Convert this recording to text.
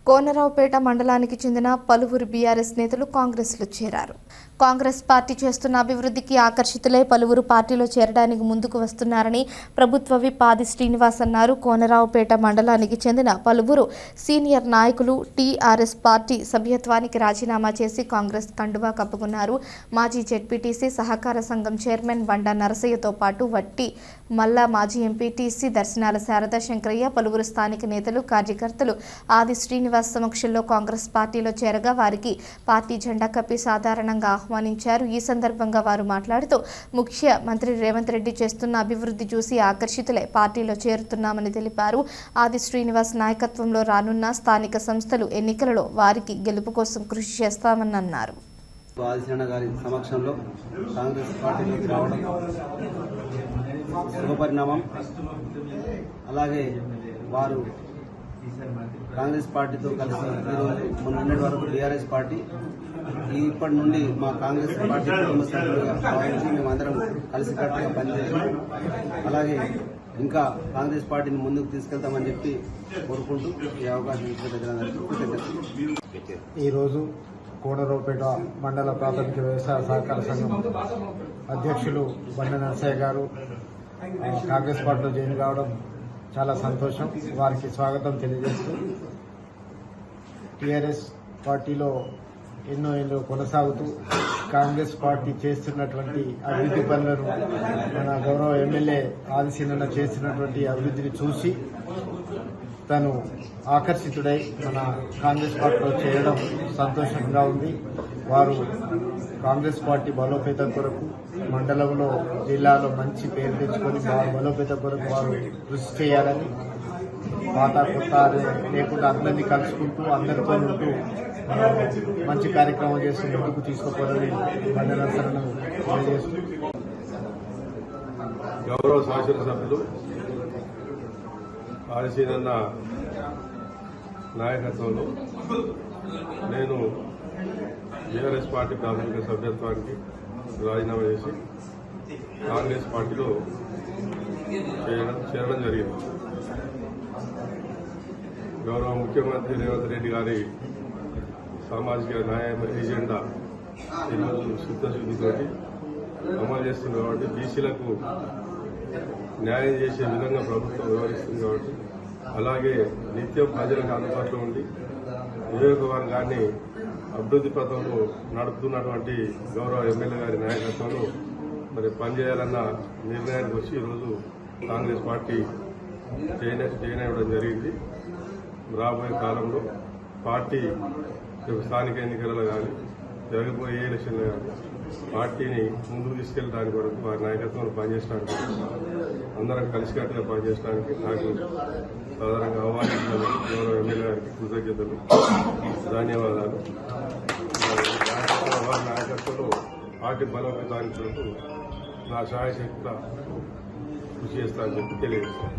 కోనరావుపేట మండలానికి చెందిన పలువురు బీఆర్ఎస్ నేతలు కాంగ్రెస్లో చేరారు. కాంగ్రెస్ పార్టీ చేస్తున్న అభివృద్ధికి ఆకర్షితులై పలువురు పార్టీలో చేరడానికి ముందుకు వస్తున్నారని ప్రభుత్వ విప్ ఆది శ్రీనివాస్ అన్నారు. కోనరావుపేట మండలానికి చెందిన పలువురు సీనియర్ నాయకులు టీఆర్ఎస్ పార్టీ సభ్యత్వానికి రాజీనామా చేసి కాంగ్రెస్ కండువా కప్పుకున్నారు. మాజీ జెడ్పీటీసీ సహకార సంఘం చైర్మన్ బండా నరసయ్యతో పాటు వట్టి మల్లా, మాజీ ఎంపీటీసీ దర్శనాల శారదా శంకరయ్య, పలువురు స్థానిక నేతలు, కార్యకర్తలు ఆది శ్రీనివాస్ సమక్షంలో కాంగ్రెస్ పార్టీలో చేరగా వారికి పార్టీ జెండా కప్పి సాధారణంగా ఆహ్వానించారు. ఈ సందర్భంగా వారు మాట్లాడుతూ ముఖ్యమంత్రి రేవంత్ రెడ్డి చేస్తున్న అభివృద్ధి చూసి ఆకర్షితులై పార్టీలో చేరుతున్నామని తెలిపారు. ఆది శ్రీనివాస్ నాయకత్వంలో రానున్న స్థానిక సంస్థలు ఎన్నికలలో వారికి గెలుపు కోసం కృషి చేస్తామని అన్నారు. ఆదిశరణ గారి సమక్షంలో కాంగ్రెస్ పార్టీలోకి రావడం శుభపరిణామం. అలాగే వారు కాంగ్రెస్ పార్టీతో కలిసి మొన్నటి వరకు టీఆర్ఎస్ పార్టీ, ఇప్పటి నుండి మా కాంగ్రెస్ పార్టీ కుటుంబ సభ్యులుగా భావించి మేమందరం కలిసికట్టుగా పనిచేస్తాం. అలాగే ఇంకా కాంగ్రెస్ పార్టీని ముందుకు తీసుకెళ్తామని చెప్పి కోరుకుంటూ ఈ అవకాశం ఇచ్చిన ప్రజలందరికీ ఈరోజు కోనరావుపేట మండల ప్రాథమిక వ్యవసాయ సహకార సంఘం అధ్యక్షులు బండా నరసయ్య గారు కాంగ్రెస్ పార్టీలో జాయిన్ కావడం చాలా సంతోషం. వారికి స్వాగతం తెలియజేస్తూ టీఆర్ఎస్ పార్టీలో ఎన్నో ఏళ్ళు కొనసాగుతూ కాంగ్రెస్ పార్టీ చేస్తున్నటువంటి అభివృద్ధి పనులను మన గౌరవ ఎమ్మెల్యే ఆదిశీలన చేస్తున్నటువంటి అభివృద్ధిని చూసి తను ఆకర్షితుడై మన కాంగ్రెస్ పార్టీలో చేరడం సంతోషంగా ఉంది. వారు కాంగ్రెస్ పార్టీ బలోపేతం కొరకు మండలంలో, జిల్లాలో మంచి పేరు తెచ్చుకొని బలోపేతం కొరకు వారు కృషి చేయాలని, పాత కొత్త లేకుండా అందరినీ కలుసుకుంటూ అందరితో ఉంటూ మంచి కార్యక్రమం చేస్తూ ముందుకు తీసుకుపోవాలని మండలాలను తెలియజేస్తూ గౌరవ శాసనసభ్యులు ఆదిశీలన్న నాయకత్వంలో నేను టీఆర్ఎస్ పార్టీ ప్రాథమిక సభ్యత్వానికి రాజీనామా చేసి కాంగ్రెస్ పార్టీలో చేరడం జరిగింది. గౌరవ ముఖ్యమంత్రి రేవంత్ రెడ్డి గారి సామాజిక న్యాయ ఎజెండా ఈరోజు చిత్తశుద్ధితో అమలు చేస్తుంది కాబట్టి బీసీలకు న్యాయం చేసే విధంగా ప్రభుత్వం వ్యవహరిస్తుంది కాబట్టి, అలాగే నిత్యం ప్రజలకు అందుబాటులో ఉండి నియోజకవర్గాన్ని అభివృద్ధి పథంలో నడుపుతున్నటువంటి గౌరవ ఎమ్మెల్యే గారి నాయకత్వంలో మరి పనిచేయాలన్న నిర్ణయానికి వచ్చి ఈరోజు కాంగ్రెస్ పార్టీ జాయిన్ అవ్వడం జరిగింది. రాబోయే కాలంలో పార్టీ స్థానిక ఎన్నికలలో కానీ జరగబోయే ఎలక్షన్లో కానీ పార్టీని ముందుకు తీసుకెళ్ళడానికి వరకు వారి నాయకత్వంలో పనిచేయడానికి, అందరం కలిసికట్టుగా పనిచేయడానికి నాకు సాధారణంగా ఆహ్వానించినందుకు గౌరవ ఎమ్మెల్యే గారికి కృతజ్ఞతలు, ధన్యవాదాలు. వారి నాయకత్వంలో పార్టీ బలోపేతానికి నా సహాయశక్తిగా కృషి చేస్తానని చెప్పి తెలియజేస్తాను.